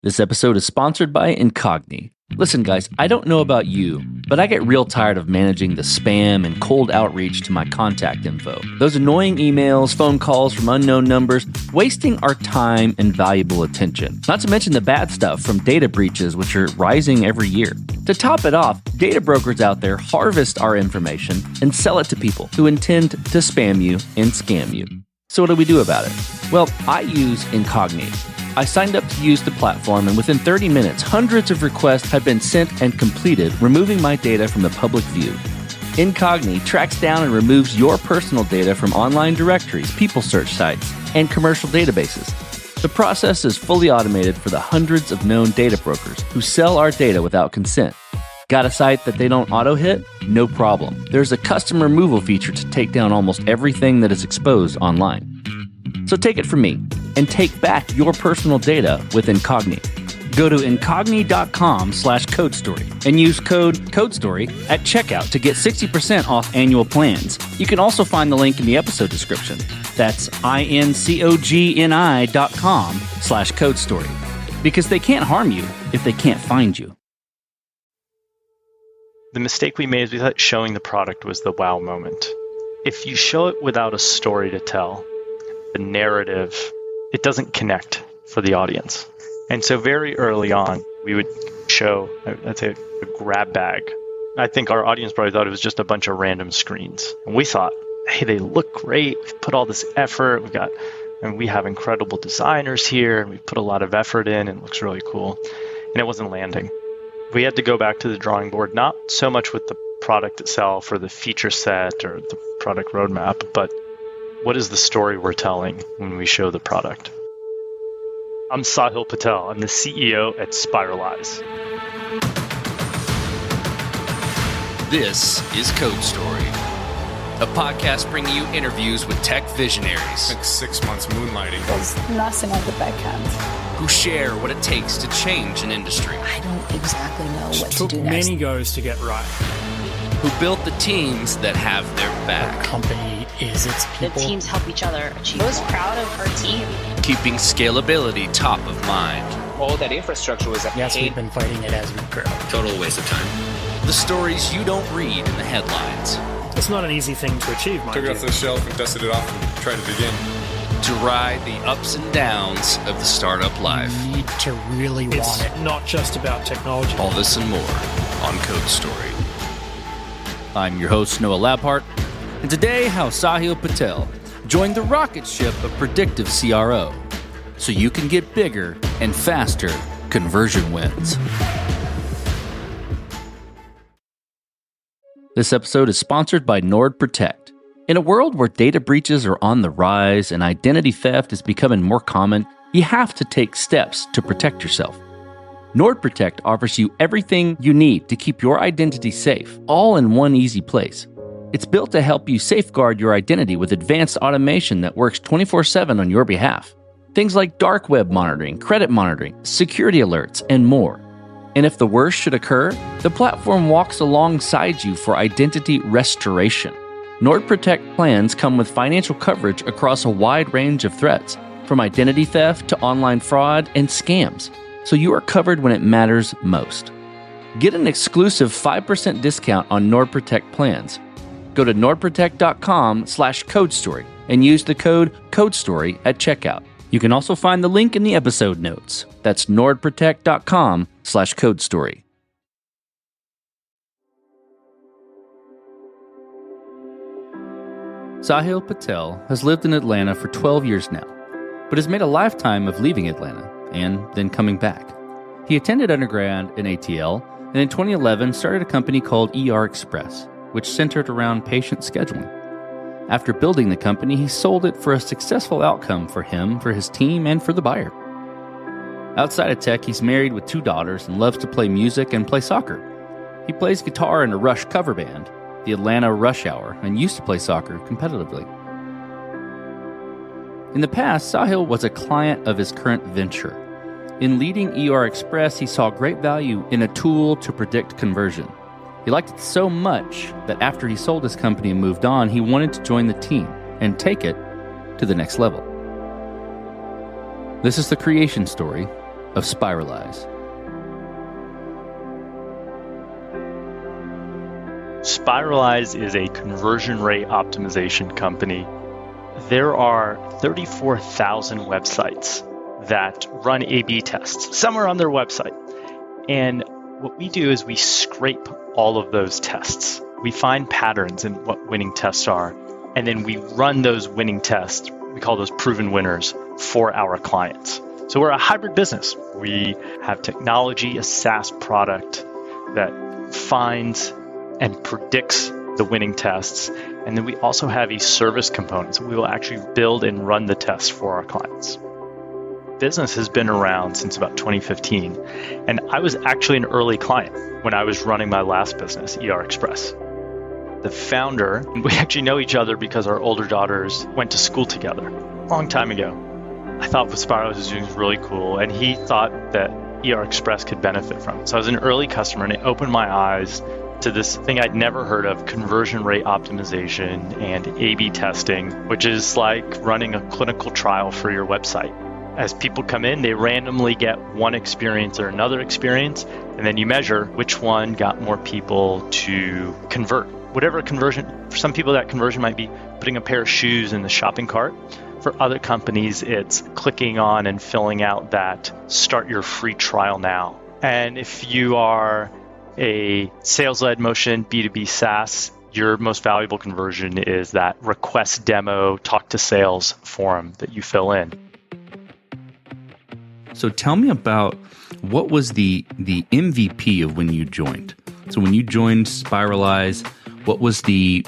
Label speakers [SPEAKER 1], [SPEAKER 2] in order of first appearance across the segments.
[SPEAKER 1] This episode is sponsored by Incogni. Listen, guys, I don't know about you, but I get real tired of managing the spam and cold outreach to my contact info. Those annoying emails, phone calls from unknown numbers, wasting our time and valuable attention. Not to mention the bad stuff from data breaches, which are rising every year. To top it off, data brokers out there harvest our information and sell it to people who intend to spam you and scam you. So what do we do about it? Well, I use Incogni. I signed up to use the platform, and within 30 minutes, hundreds of requests have been sent and completed, removing my data from the public view. Incogni tracks down and removes your personal data from online directories, people search sites, and commercial databases. The process is fully automated for the hundreds of known data brokers who sell our data without consent. Got a site that they don't auto-hit? No problem. There's a custom removal feature to take down almost everything that is exposed online. So take it from me and take back your personal data with Incogni. Go to incogni.com/codestory and use code CODESTORY at checkout to get 60% off annual plans. You can also find the link in the episode description. That's incogni.com/codestory, because they can't harm you if they can't find you.
[SPEAKER 2] The mistake we made is we thought showing the product was the wow moment. If you show it without a story to tell, the narrative, it doesn't connect for the audience. And so very early on, we would show, I'd say, a grab bag. I think our audience probably thought it was just a bunch of random screens. And we thought, hey, they look great. We've put all this effort. We have incredible designers here, and we put a lot of effort in, and it looks really cool. And it wasn't landing. We had to go back to the drawing board, not so much with the product itself or the feature set or the product roadmap, but what is the story we're telling when we show the product? I'm Sahil Patel. I'm the CEO at Spiralyze.
[SPEAKER 3] This is Code Story, a podcast bringing you interviews with tech visionaries.
[SPEAKER 4] Spent 6 months moonlighting.
[SPEAKER 5] There's nothing at the back end.
[SPEAKER 3] Who share what it takes to change an industry.
[SPEAKER 5] I don't exactly know what to
[SPEAKER 6] took
[SPEAKER 5] do next.
[SPEAKER 6] many goes to get right.
[SPEAKER 3] Who built the teams that have their back.
[SPEAKER 6] Company is its people.
[SPEAKER 7] The teams help each other achieve. I was proud of her team.
[SPEAKER 3] Keeping scalability top of mind.
[SPEAKER 8] All that infrastructure was
[SPEAKER 6] Yes, we've been fighting it as we grow.
[SPEAKER 8] Total waste of time.
[SPEAKER 3] The stories you don't read in the headlines.
[SPEAKER 6] It's not an easy thing to achieve, mind
[SPEAKER 4] Took it
[SPEAKER 6] you.
[SPEAKER 4] off the shelf and dusted it off and tried it again.
[SPEAKER 3] To ride the ups and downs of the startup life.
[SPEAKER 6] You need to really want it. It's not just about technology.
[SPEAKER 3] All this and more on Code Story. I'm your host, Noah Labhart, and today how Sahil Patel joined the rocket ship of predictive CRO so you can get bigger and faster conversion wins.
[SPEAKER 1] This episode is sponsored by NordProtect. In a world where data breaches are on the rise and identity theft is becoming more common, you have to take steps to protect yourself. NordProtect offers you everything you need to keep your identity safe, all in one easy place. It's built to help you safeguard your identity with advanced automation that works 24/7 on your behalf. Things like dark web monitoring, credit monitoring, security alerts, and more. And if the worst should occur, the platform walks alongside you for identity restoration. NordProtect plans come with financial coverage across a wide range of threats, from identity theft to online fraud and scams, so you are covered when it matters most. Get an exclusive 5% discount on NordProtect plans. Go to nordprotect.com/codestory and use the code CODESTORY at checkout. You can also find the link in the episode notes. That's nordprotect.com/codestory. Sahil Patel has lived in Atlanta for 12 years now, but has made a lifetime of leaving Atlanta and then coming back. He attended undergrad in ATL and in 2011 started a company called ER Express, which centered around patient scheduling. After building the company, he sold it for a successful outcome for him, for his team, and for the buyer. Outside of tech, he's married with 2 daughters and loves to play music and play soccer. He plays guitar in a Rush cover band, the Atlanta Rush Hour, and used to play soccer competitively. In the past, Sahil was a client of his current venture. In leading ER Express, he saw great value in a tool to predict conversion. He liked it so much that after he sold his company and moved on, he wanted to join the team and take it to the next level. This is the creation story
[SPEAKER 3] of Spiralyze.
[SPEAKER 2] Spiralyze is a conversion rate optimization company. There are 34,000 websites that run A/B tests somewhere on their website. And what we do is we scrape all of those tests. We find patterns in what winning tests are, and then we run those winning tests. We call those proven winners for our clients. So we're a hybrid business. We have technology, a SaaS product that finds and predicts the winning tests. And then we also have a service component. So we will actually build and run the tests for our clients. Business has been around since about 2015. And I was actually an early client when I was running my last business, ER Express. The founder, we actually know each other because our older daughters went to school together a long time ago. I thought what Spiralyze was doing was really cool, and he thought that ER Express could benefit from it. So I was an early customer, and it opened my eyes to this thing I'd never heard of, conversion rate optimization and A/B testing, which is like running a clinical trial for your website. As people come in, they randomly get one experience or another experience, and then you measure which one got more people to convert. Whatever conversion, for some people that conversion might be putting a pair of shoes in the shopping cart. For other companies, it's clicking on and filling out that start your free trial now. And if you are a sales-led motion B2B SaaS, your most valuable conversion is that request demo, talk to sales form that you fill in.
[SPEAKER 3] So tell me about what was the MVP of when you joined. So when you joined Spiralyze, what was the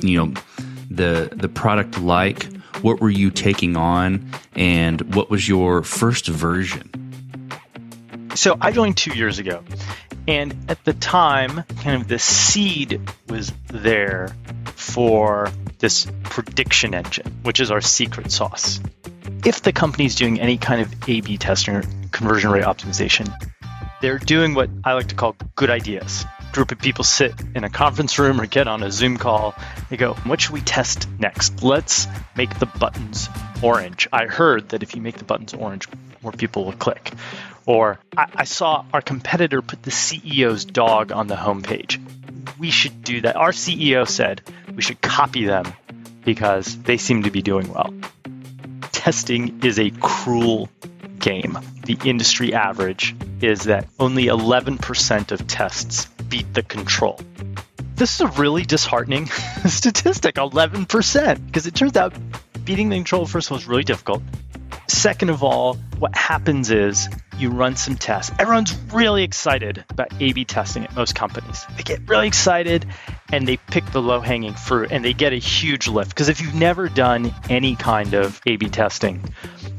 [SPEAKER 3] product like? What were you taking on, and what was your first version?
[SPEAKER 2] So I joined 2 years ago, and at the time, kind of the seed was there for this prediction engine, which is our secret sauce. If the company's doing any kind of A/B testing or conversion rate optimization, they're doing what I like to call good ideas. A group of people sit in a conference room or get on a Zoom call. They go, what should we test next? Let's make the buttons orange. I heard that if you make the buttons orange, more people will click. Or I saw our competitor put the CEO's dog on the homepage. We should do that. Our CEO said we should copy them because they seem to be doing well. Testing is a cruel game. The industry average is that only 11% of tests beat the control. This is a really disheartening statistic, 11%, because it turns out beating the control, first of all, is really difficult. Second of all, what happens is you run some tests. Everyone's really excited about A/B testing at most companies. They get really excited and they pick the low-hanging fruit and they get a huge lift. Because if you've never done any kind of A/B testing,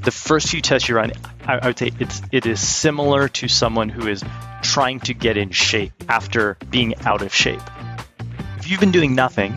[SPEAKER 2] the first few tests you run, I would say it is similar to someone who is trying to get in shape after being out of shape. If you've been doing nothing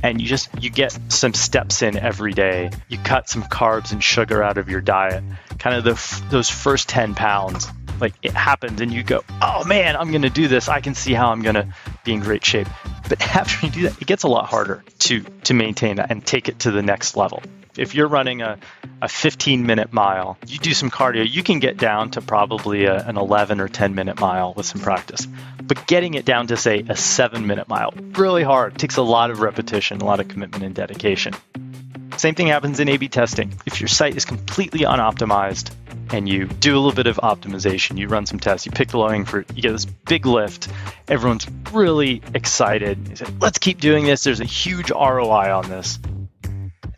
[SPEAKER 2] and you get some steps in every day, you cut some carbs and sugar out of your diet, kind of those first 10 pounds, like it happens and you go, oh man, I'm going to do this. I can see how I'm going to be in great shape. But after you do that, it gets a lot harder to maintain that and take it to the next level. If you're running a 15-minute mile, you do some cardio, you can get down to probably an 11 or 10-minute mile with some practice. But getting it down to, say, a 7-minute mile, really hard. It takes a lot of repetition, a lot of commitment and dedication. Same thing happens in A/B testing. If your site is completely unoptimized and you do a little bit of optimization, you run some tests, you pick the low-hanging fruit, you get this big lift, everyone's really excited. You say, let's keep doing this. There's a huge ROI on this.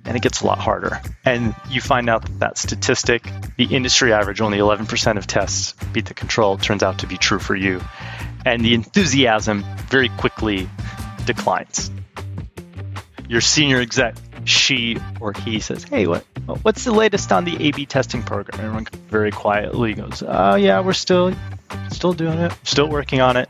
[SPEAKER 2] And it gets a lot harder. And you find out that statistic, the industry average, only 11% of tests beat the control, turns out to be true for you. And the enthusiasm very quickly declines. Your senior exec, she or he says, hey, what's the latest on the A/B testing program? And everyone very quietly goes, oh yeah, we're still doing it, still working on it.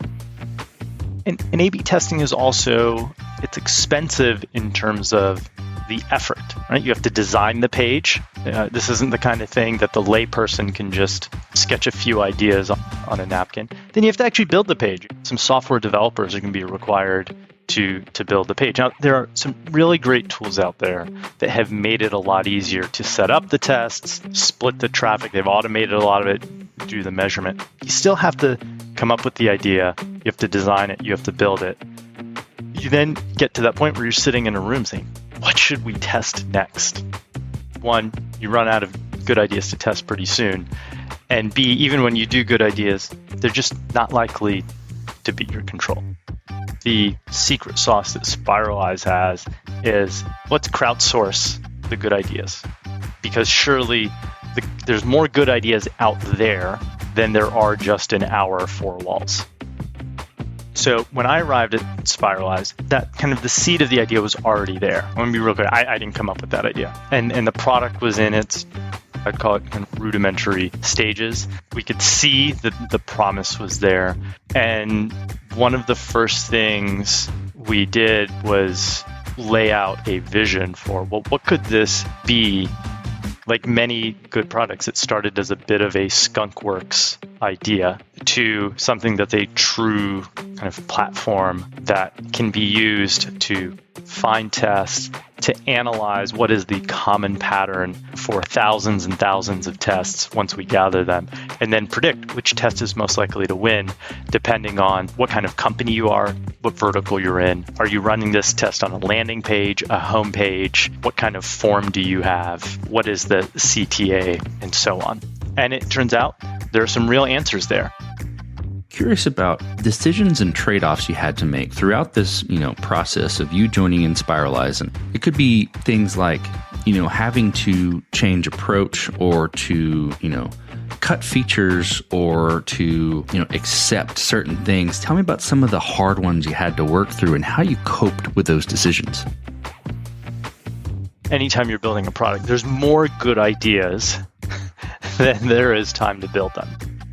[SPEAKER 2] And A/B testing is also, it's expensive in terms of the effort, right? You have to design the page. This isn't the kind of thing that the layperson can just sketch a few ideas on a napkin. Then you have to actually build the page. Some software developers are going to be required to build the page. Now, there are some really great tools out there that have made it a lot easier to set up the tests, split the traffic. They've automated a lot of it, do the measurement. You still have to come up with the idea. You have to design it. You have to build it. You then get to that point where you're sitting in a room saying, what should we test next? One, you run out of good ideas to test pretty soon. And B, even when you do good ideas, they're just not likely to beat your control. The secret sauce that Spiralyze has is let's crowdsource the good ideas. Because surely there's more good ideas out there than there are just in our four walls. So when I arrived at Spiralyze, that kind of the seed of the idea was already there. I'm going to be real clear. I didn't come up with that idea. And the product was in its, I'd call it kind of rudimentary stages. We could see that the promise was there. And one of the first things we did was lay out a vision for, well, what could this be? Like many good products, it started as a bit of a skunkworks idea to something that's a true kind of platform that can be used to find tests, to analyze what is the common pattern for thousands and thousands of tests once we gather them, and then predict which test is most likely to win depending on what kind of company you are, what vertical you're in. Are you running this test on a landing page, a home page? What kind of form do you have? What is the CTA? And so on. And it turns out there are some real answers there.
[SPEAKER 3] Curious about decisions and trade-offs you had to make throughout this, process of you joining in Spiralyze. And it could be things like, having to change approach or to, cut features or to, accept certain things. Tell me about some of the hard ones you had to work through and how you coped with those decisions.
[SPEAKER 2] Anytime you're building a product, there's more good ideas than there is time to build them.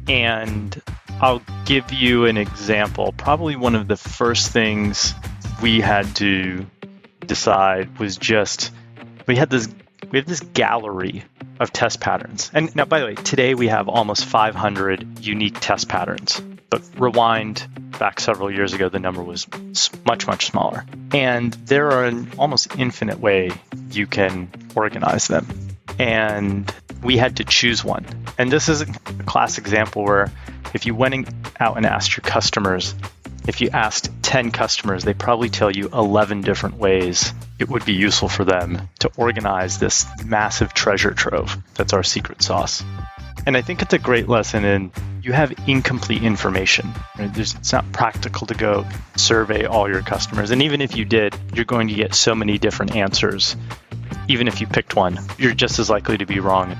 [SPEAKER 2] And I'll give you an example. Probably one of the first things we had to decide was just we have this gallery of test patterns. And now, by the way, today we have almost 500 unique test patterns. But rewind back several years ago, the number was much, much smaller. And there are an almost infinite way you can organize them. And we had to choose one. And this is a class example where if you went out and asked your customers, if you asked 10 customers, they probably tell you 11 different ways it would be useful for them to organize this massive treasure trove that's our secret sauce. And I think it's a great lesson in you have incomplete information. Right? It's not practical to go survey all your customers. And even if you did, you're going to get so many different answers. Even if you picked one, you're just as likely to be wrong.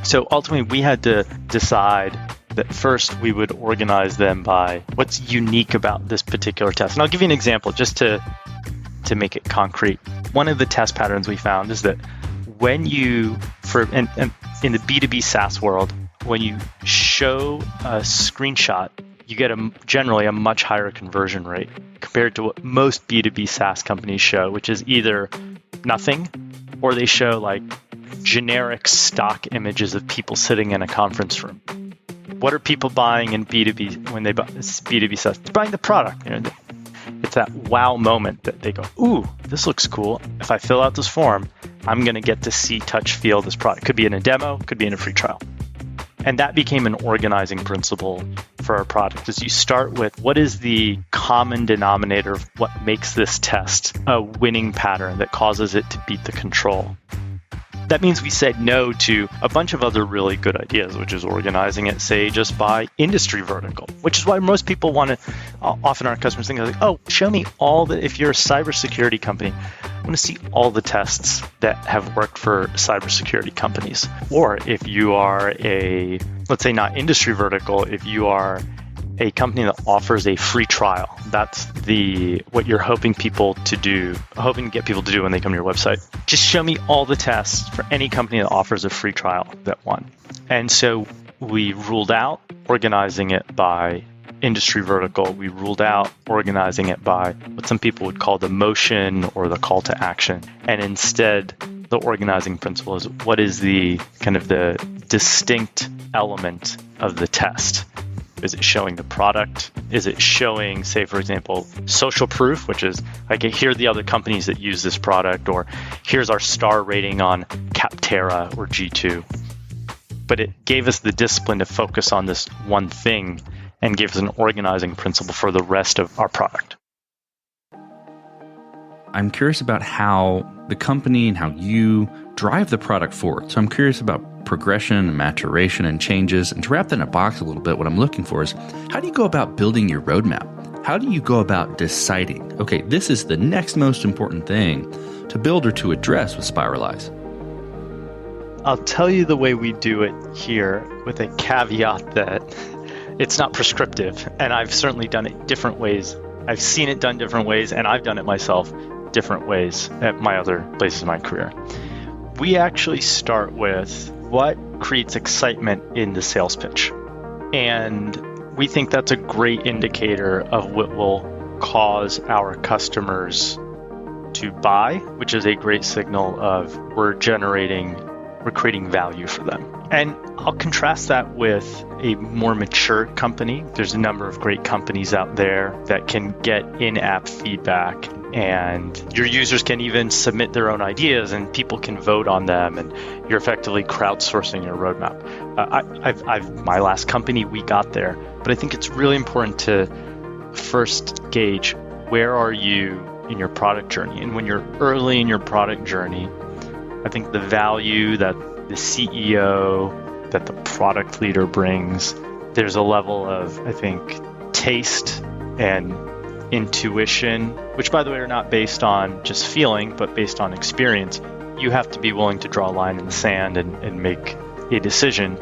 [SPEAKER 2] So ultimately, we had to decide that first we would organize them by what's unique about this particular test. And I'll give you an example just to make it concrete. One of the test patterns we found is that when you, in the B2B SaaS world, when you show a screenshot, you get generally a much higher conversion rate compared to what most B2B SaaS companies show, which is either nothing or they show like generic stock images of people sitting in a conference room. What are people buying in B2B when they buy B2B SaaS? They're buying the product. It's that wow moment that they go, ooh, this looks cool. If I fill out this form, I'm going to get to see, touch, feel this product. Could be in a demo, could be in a free trial. And that became an organizing principle for our product, is you start with what is the common denominator of what makes this test a winning pattern that causes it to beat the control. That means we said no to a bunch of other really good ideas, which is organizing it, say, just by industry vertical, which is why most people want to, often our customers think like, oh, show me if you're a cybersecurity company, I want to see all the tests that have worked for cybersecurity companies. Or if you are let's say not industry vertical, if you are a company that offers a free trial, that's what you're hoping to get people to do when they come to your website. Just show me all the tests for any company that offers a free trial that won. And so we ruled out organizing it by industry vertical. We ruled out organizing it by what some people would call the motion or the call to action. And instead, the organizing principle is what is the kind of the distinct element of the test. Is it showing the product? Is it showing, say, for example, social proof, which is like, here are the other companies that use this product, or here's our star rating on Capterra or G2. But it gave us the discipline to focus on this one thing and gave us an organizing principle for the rest of our product.
[SPEAKER 3] I'm curious about how the company and how you drive the product forward. So I'm curious about progression and maturation and changes. And to wrap that in a box a little bit, what I'm looking for is, how do you go about building your roadmap? How do you go about deciding, okay, this is the next most important thing to build or to address with Spiralyze?
[SPEAKER 2] I'll tell you the way we do it here, with a caveat that it's not prescriptive. And I've certainly done it different ways. I've seen it done different ways, and I've done it myself different ways at my other places in my career. We actually start with what creates excitement in the sales pitch. And we think that's a great indicator of what will cause our customers to buy, which is a great signal of we're creating value for them. And I'll contrast that with a more mature company. There's a number of great companies out there that can get in-app feedback, and your users can even submit their own ideas and people can vote on them, and you're effectively crowdsourcing your roadmap. My last company, we got there, but I think it's really important to first gauge, where are you in your product journey? And when you're early in your product journey, I think the value that the CEO, that the product leader brings, there's a level of, I think, taste and intuition, which, by the way, are not based on just feeling, but based on experience. You have to be willing to draw a line in the sand and make a decision.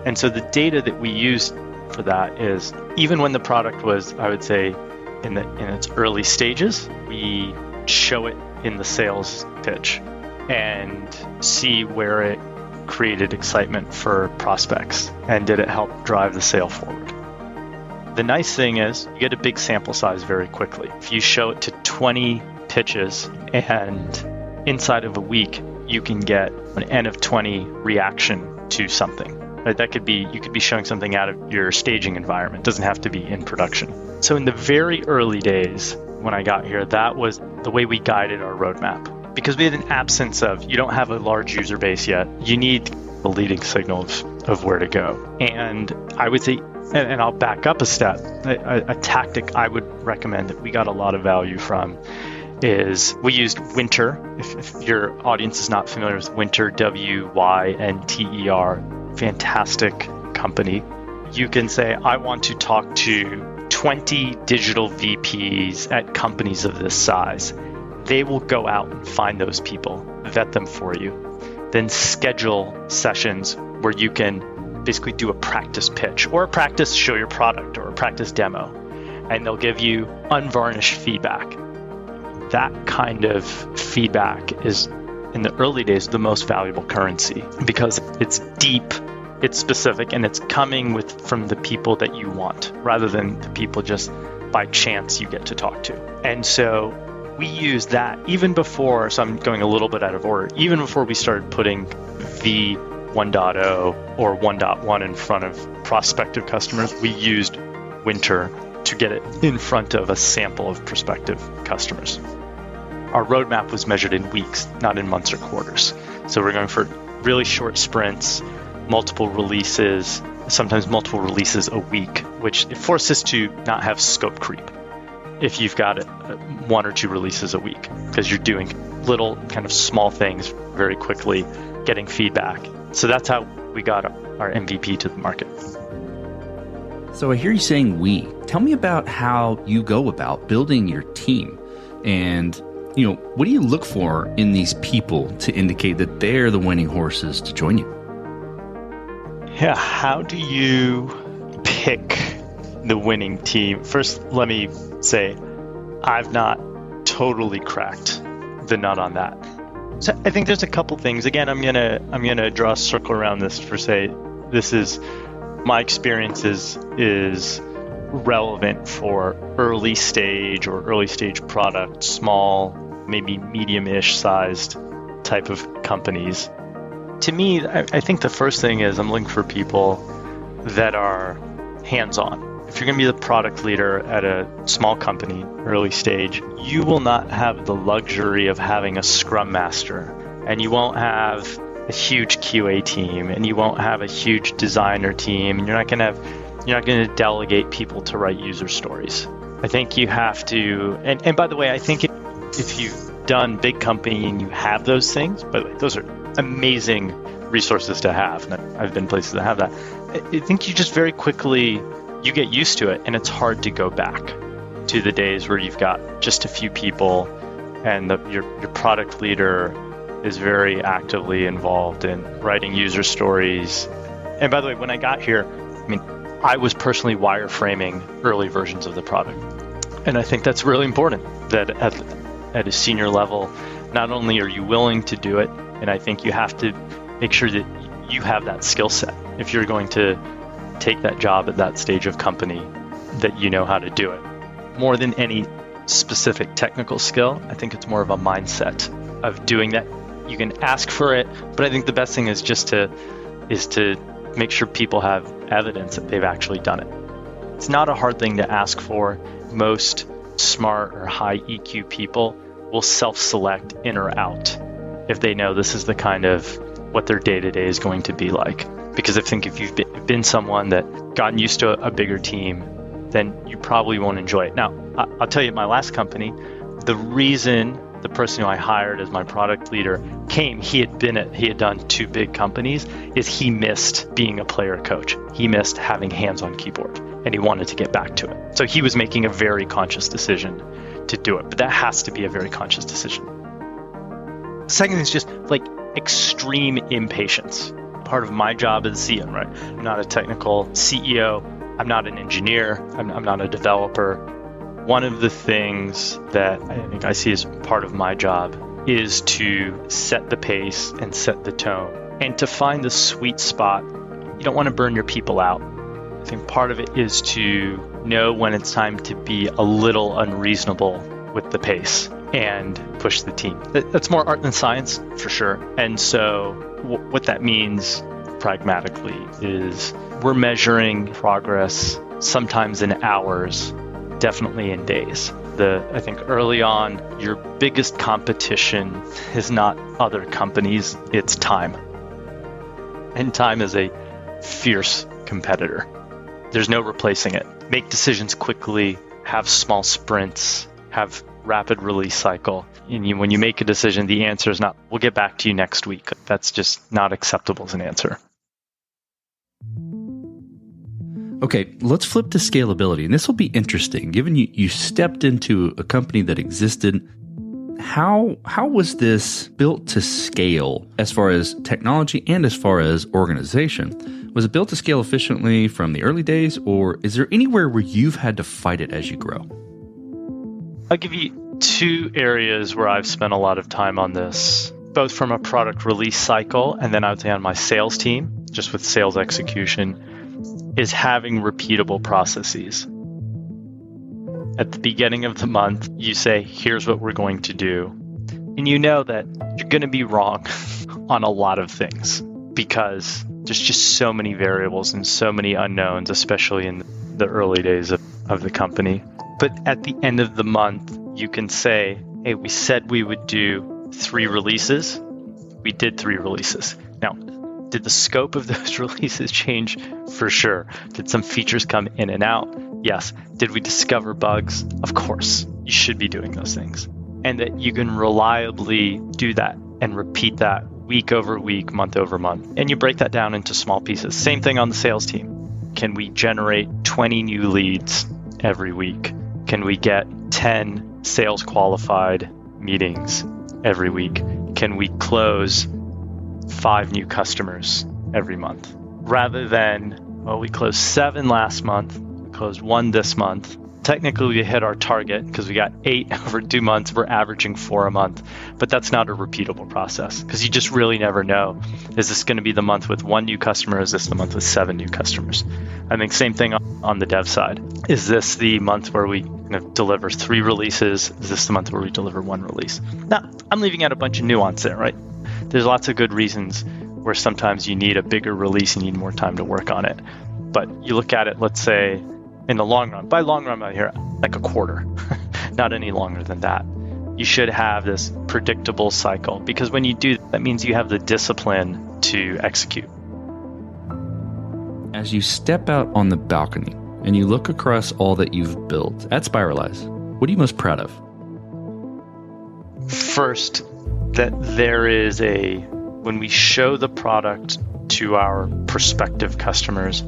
[SPEAKER 2] And so the data that we use for that is, even when the product was, I would say, in its early stages, we show it in the sales pitch and see where it created excitement for prospects and did it help drive the sale forward. The nice thing is you get a big sample size very quickly. If you show it to 20 pitches and inside of a week, you can get an N of 20 reaction to something. Right? That could be, you could be showing something out of your staging environment. It doesn't have to be in production. So in the very early days when I got here, that was the way we guided our roadmap. Because we had an absence of, you don't have a large user base yet, you need a leading signal of where to go. And I would say, and I'll back up a step, a tactic I would recommend that we got a lot of value from is we used Winter. If your audience is not familiar with Winter, WYNTER, fantastic company. You can say, I want to talk to 20 digital VPs at companies of this size. They will go out and find those people, vet them for you, then schedule sessions where you can basically do a practice pitch or a practice show your product or a practice demo, and they'll give you unvarnished feedback. That kind of feedback is, in the early days, the most valuable currency because it's deep, it's specific, and it's coming from the people that you want rather than the people just by chance you get to talk to. And so we use that even before, so I'm going a little bit out of order, even before we started putting V1.0 or 1.1 in front of prospective customers, we used Winter to get it in front of a sample of prospective customers. Our roadmap was measured in weeks, not in months or quarters. So we're going for really short sprints, multiple releases, sometimes multiple releases a week, which it forces to not have scope creep if you've got one or two releases a week, because you're doing little kind of small things very quickly, getting feedback. So that's how we got our MVP to the market.
[SPEAKER 3] So I hear you saying we. Tell me about how you go about building your team, and what do you look for in these people to indicate that they're the winning horses to join you?
[SPEAKER 2] Yeah, how do you pick the winning team? First, let me say, I've not totally cracked the nut on that. So I think there's a couple things. Again, I'm gonna draw a circle around this for say, this is my experience is relevant for early stage product, small, maybe medium-ish sized type of companies. To me, I think the first thing is I'm looking for people that are hands-on. If you're going to be the product leader at a small company, early stage, you will not have the luxury of having a scrum master, and you won't have a huge QA team, and you won't have a huge designer team, and you're not going to delegate people to write user stories. I think you have to, and by the way, I think if you've done big company and you have those things, by the way, those are amazing resources to have, and I've been places that have that. I think you just very quickly, you get used to it, and it's hard to go back to the days where you've got just a few people and your product leader is very actively involved in writing user stories. And by the way, when I got here, I was personally wireframing early versions of the product. And I think that's really important, that at a senior level, not only are you willing to do it, and I think you have to make sure that you have that skill set. If you're going to take that job at that stage of company, that you know how to do it. More than any specific technical skill, I think it's more of a mindset of doing that. You can ask for it, but I think the best thing is just to make sure people have evidence that they've actually done it. It's not a hard thing to ask for. Most smart or high EQ people will self-select in or out if they know this is the kind of what their day-to-day is going to be like. Because I think if you've been someone that gotten used to a bigger team, then you probably won't enjoy it. Now, I'll tell you, at my last company, the reason the person who I hired as my product leader came, he had done 2 big companies, is he missed being a player coach. He missed having hands on keyboard, and he wanted to get back to it. So he was making a very conscious decision to do it, but that has to be a very conscious decision. Second is just like extreme impatience. Part of my job as a CEO, right? I'm not a technical CEO. I'm not an engineer. I'm not a developer. One of the things that I think I see as part of my job is to set the pace and set the tone, and to find the sweet spot. You don't want to burn your people out. I think part of it is to know when it's time to be a little unreasonable with the pace and push the team. That's more art than science, for sure. And so what that means pragmatically is we're measuring progress sometimes in hours, definitely in days. I think early on, your biggest competition is not other companies, it's time. And time is a fierce competitor. There's no replacing it. Make decisions quickly, have small sprints, have rapid release cycle. And when you make a decision, the answer is not, we'll get back to you next week. That's just not acceptable as an answer.
[SPEAKER 3] Okay, let's flip to scalability. And this will be interesting. Given you stepped into a company that existed, how was this built to scale as far as technology and as far as organization? Was it built to scale efficiently from the early days, or is there anywhere where you've had to fight it as you grow?
[SPEAKER 2] I'll give you 2 areas where I've spent a lot of time on this, both from a product release cycle and then I would say on my sales team, just with sales execution, is having repeatable processes. At the beginning of the month, you say, here's what we're going to do. And you know that you're going to be wrong on a lot of things because there's just so many variables and so many unknowns, especially in the early days of the company. But at the end of the month, you can say, hey, we said we would do 3 releases. We did 3 releases. Now, did the scope of those releases change? For sure. Did some features come in and out? Yes. Did we discover bugs? Of course. You should be doing those things. And that you can reliably do that and repeat that week over week, month over month. And you break that down into small pieces. Same thing on the sales team. Can we generate 20 new leads every week? Can we get 10 sales qualified meetings every week? Can we close 5 new customers every month? Rather than, well, we closed 7 last month, we closed 1 this month. Technically, we hit our target because we got 8 over 2 months. We're averaging 4 a month, but that's not a repeatable process because you just really never know. Is this going to be the month with 1 new customer? Is this the month with 7 new customers? I think same thing on the dev side. Is this the month where we deliver 3 releases? Is this the month where we deliver 1 release? Now, I'm leaving out a bunch of nuance there, right? There's lots of good reasons where sometimes you need a bigger release and you need more time to work on it. But you look at it, let's say, in the long run. By long run, I hear like a quarter, not any longer than that. You should have this predictable cycle, because when you do, that means you have the discipline to execute.
[SPEAKER 3] As you step out on the balcony and you look across all that you've built at Spiralyze, what are you most proud of?
[SPEAKER 2] First, that there is when we show the product to our prospective customers,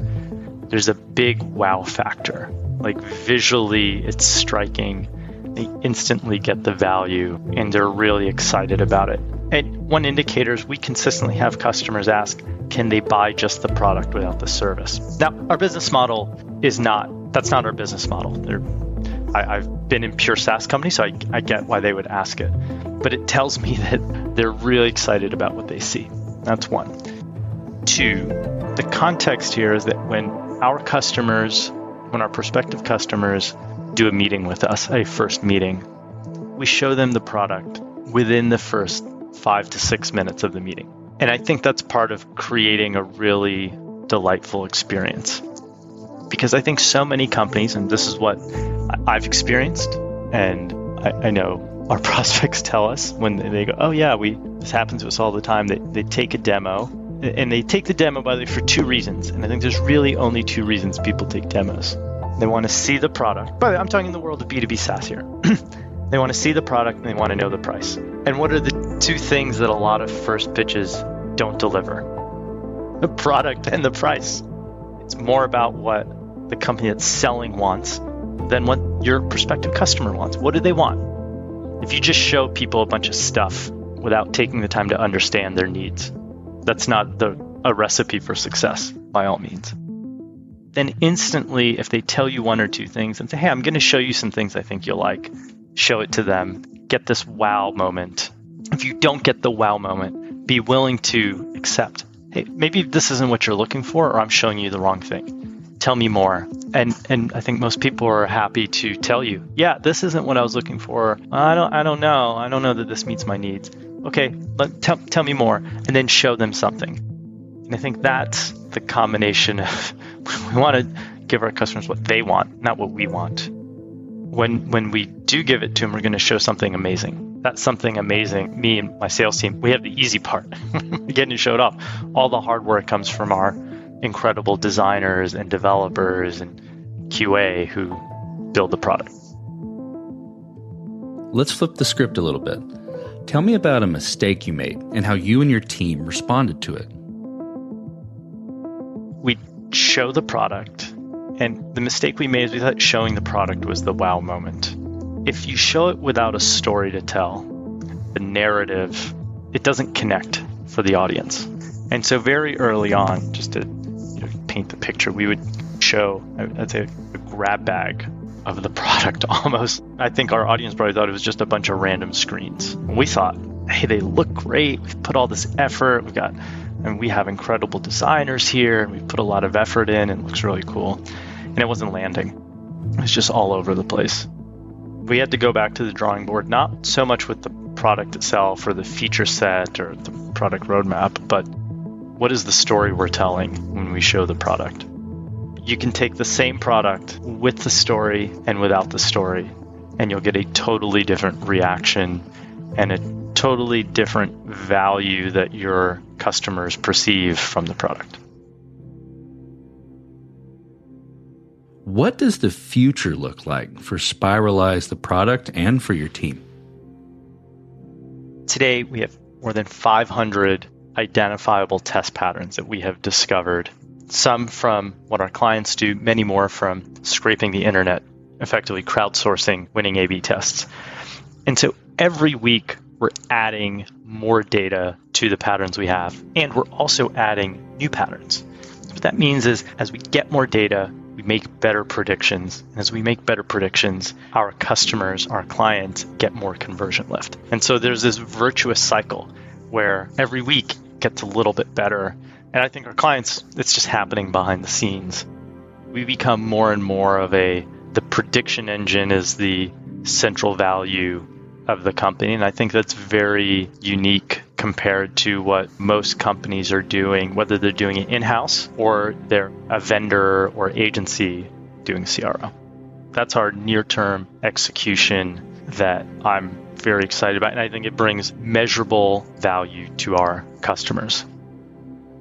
[SPEAKER 2] there's a big wow factor. Like visually, it's striking. They instantly get the value and they're really excited about it. And one indicator is we consistently have customers ask, can they buy just the product without the service? Now, our business model that's not our business model. I've been in pure SaaS companies, so I get why they would ask it. But it tells me that they're really excited about what they see. That's one. Two, the context here is that when our prospective customers do a meeting with us, a first meeting, we show them the product within the first 5 to 6 minutes of the meeting. And I think that's part of creating a really delightful experience. Because I think so many companies, and this is what I've experienced, and I know our prospects tell us when they go, oh yeah, this happens to us all the time. They take a demo, and they take the demo, by the way, for two reasons. And I think there's really only two reasons people take demos. They want to see the product. By the way, I'm talking in the world of B2B SaaS here. They want to see the product and they want to know the price. And what are the two things that a lot of first pitches don't deliver? The product and the price. It's more about what the company that's selling wants than what your prospective customer wants. What do they want? If you just show people a bunch of stuff without taking the time to understand their needs, that's not a recipe for success, by all means. Then instantly, if they tell you one or two things and say, hey, I'm going to show you some things I think you'll like, show it to them, get this wow moment. If you don't get the wow moment, be willing to accept, hey, maybe this isn't what you're looking for, or I'm showing you the wrong thing. Tell me more. And I think most people are happy to tell you, yeah, this isn't what I was looking for. I don't know. I don't know that this meets my needs. Okay, tell me more, and then show them something. And I think that's the combination of we want to give our customers what they want, not what we want. When we do give it to them, we're going to show something amazing. That's something amazing. Me and my sales team, we have the easy part, getting to show it off. All the hard work comes from our incredible designers and developers and QA who build the product.
[SPEAKER 3] Let's flip the script a little bit. Tell me about a mistake you made and how you and your team responded to it.
[SPEAKER 2] We show the product, and the mistake we made is we thought showing the product was the wow moment. If you show it without a story to tell, the narrative, it doesn't connect for the audience. And so very early on, just to paint the picture, we would show, I'd say, a grab bag of the product almost. I think our audience probably thought it was just a bunch of random screens. We thought, hey, they look great. We've put all this effort. We have incredible designers here, and we put a lot of effort in, and it looks really cool. And it wasn't landing. It was just all over the place. We had to go back to the drawing board, not so much with the product itself or the feature set or the product roadmap, but what is the story we're telling when we show the product? You can take the same product with the story and without the story, and you'll get a totally different reaction and a totally different value that your customers perceive from the product.
[SPEAKER 3] What does the future look like for Spiralyze, the product, and for your team?
[SPEAKER 2] Today, we have more than 500 identifiable test patterns that we have discovered. Some from what our clients do, many more from scraping the internet, effectively crowdsourcing winning A/B tests. And so every week, we're adding more data to the patterns we have, and we're also adding new patterns. What that means is as we get more data, we make better predictions. And as we make better predictions, our customers, our clients get more conversion lift. And so there's this virtuous cycle where every week gets a little bit better. And I think our clients, it's just happening behind the scenes. We become more and more of the prediction engine is the central value of the company. And I think that's very unique compared to what most companies are doing, whether they're doing it in-house or they're a vendor or agency doing CRO. That's our near-term execution that I'm very excited about, and I think it brings measurable value to our customers.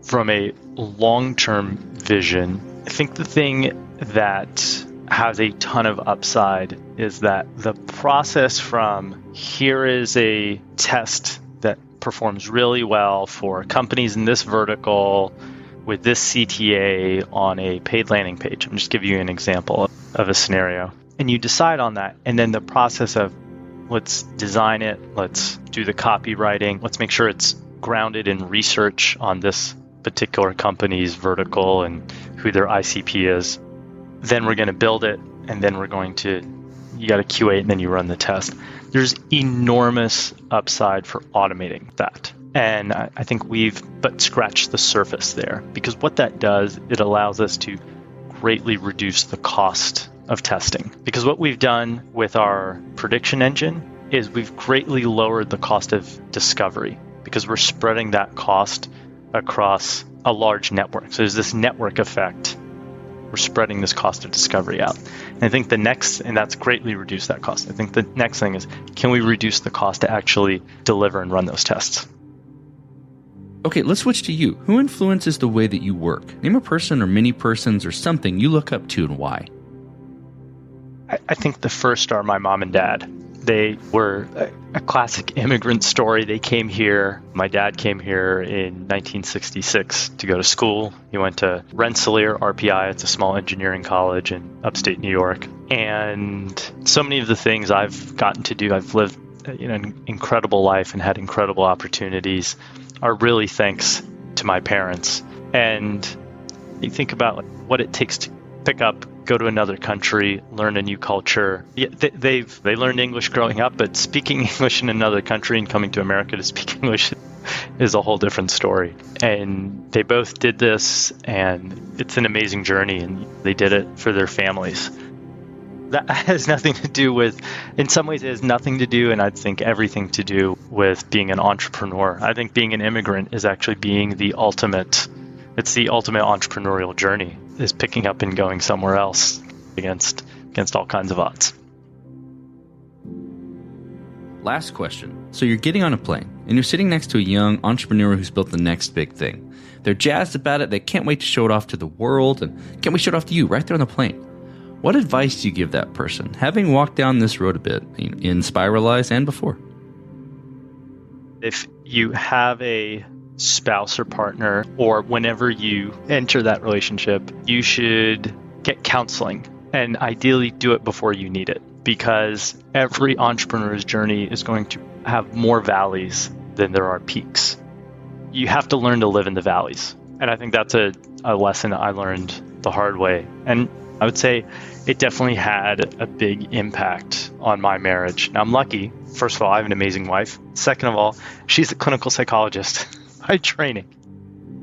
[SPEAKER 2] From a long-term vision, I think the thing that has a ton of upside is that the process from here is a test that performs really well for companies in this vertical with this CTA on a paid landing page. I'm just giving you an example of a scenario. And you decide on that, and then the process of let's design it, let's do the copywriting, let's make sure it's grounded in research on this particular company's vertical and who their ICP is. Then we're going to build it, and then you got to QA it, and then you run the test. There's enormous upside for automating that. And I think we've but scratched the surface there, because what that does, it allows us to greatly reduce the cost of testing. Because what we've done with our prediction engine is we've greatly lowered the cost of discovery, because we're spreading that cost across a large network. So there's this network effect. We're spreading this cost of discovery out. And I think and that's greatly reduced that cost. I think the next thing is, can we reduce the cost to actually deliver and run those tests?
[SPEAKER 3] Okay, let's switch to you. Who influences the way that you work? Name a person or many persons or something you look up to and why.
[SPEAKER 2] I think the first are my mom and dad. They were a classic immigrant story. They came here. My dad came here in 1966 to go to school. He went to Rensselaer RPI. It's a small engineering college in upstate New York. And so many of the things I've gotten to do, I've lived an incredible life and had incredible opportunities, are really thanks to my parents. And you think about what it takes to pick up, go to another country, learn a new culture. Yeah, they learned English growing up, but speaking English in another country and coming to America to speak English is a whole different story. And they both did this, and it's an amazing journey, and they did it for their families. That has nothing to do with, in some ways it has nothing to do, and I think everything to do with being an entrepreneur. I think being an immigrant is actually being the ultimate entrepreneurial journey, is picking up and going somewhere else against all kinds of odds.
[SPEAKER 3] Last question. So you're getting on a plane, and you're sitting next to a young entrepreneur who's built the next big thing. They're jazzed about it, they can't wait to show it off to the world, and can't wait to show it off to you right there on the plane. What advice do you give that person, having walked down this road a bit, in Spiralyze and before?
[SPEAKER 2] If you have a spouse or partner, or whenever you enter that relationship, you should get counseling, and ideally do it before you need it, because every entrepreneur's journey is going to have more valleys than there are peaks. You have to learn to live in the valleys. And I think that's a lesson I learned the hard way. And I would say it definitely had a big impact on my marriage. Now, I'm lucky. First of all, I have an amazing wife. Second of all, she's a clinical psychologist by training.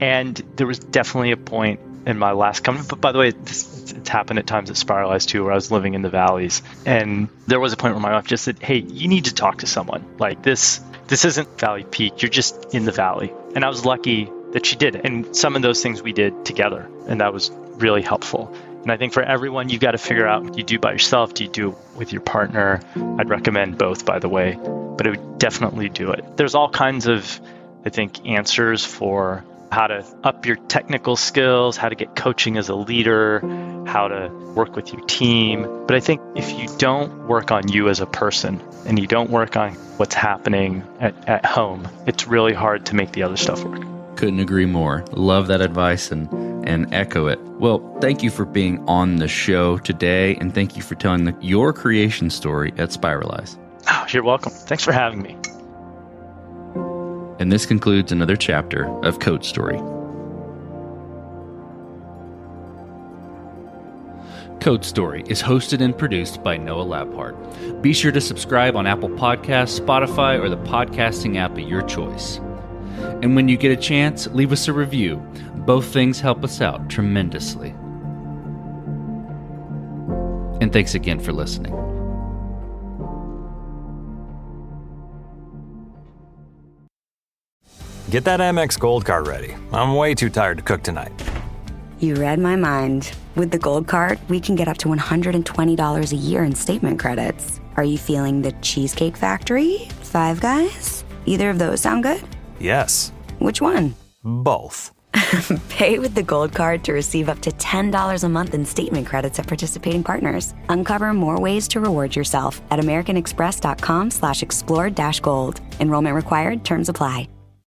[SPEAKER 2] And there was definitely a point in my last company, but by the way, it's happened at times at Spiralyze too, where I was living in the valleys. And there was a point where my wife just said, hey, you need to talk to someone. Like this isn't Valley Peak. You're just in the valley. And I was lucky that she did. And some of those things we did together. And that was really helpful. And I think for everyone, you've got to figure out, do you do it by yourself? Do you do it with your partner? I'd recommend both, by the way, but I would definitely do it. There's all kinds of, I think, answers for how to up your technical skills, how to get coaching as a leader, how to work with your team. But I think if you don't work on you as a person and you don't work on what's happening at home, it's really hard to make the other stuff work.
[SPEAKER 3] Couldn't agree more. Love that advice and echo it. Well, thank you for being on the show today, and thank you for telling your creation story at Spiralyze.
[SPEAKER 2] Oh, you're welcome. Thanks for having me.
[SPEAKER 3] And this concludes another chapter of Code Story. Code Story is hosted and produced by Noah Labhart. Be sure to subscribe on Apple Podcasts, Spotify, or the podcasting app of your choice. And when you get a chance, leave us a review. Both things help us out tremendously. And thanks again for listening.
[SPEAKER 9] Get that Amex Gold Card ready. I'm way too tired to cook tonight.
[SPEAKER 10] You read my mind. With the Gold Card, we can get up to $120 a year in statement credits. Are you feeling the Cheesecake Factory? Five Guys? Either of those sound good?
[SPEAKER 9] Yes.
[SPEAKER 10] Which one?
[SPEAKER 9] Both.
[SPEAKER 10] Pay with the Gold Card to receive up to $10 a month in statement credits at participating partners. Uncover more ways to reward yourself at americanexpress.com/explore-gold. Enrollment required. Terms apply.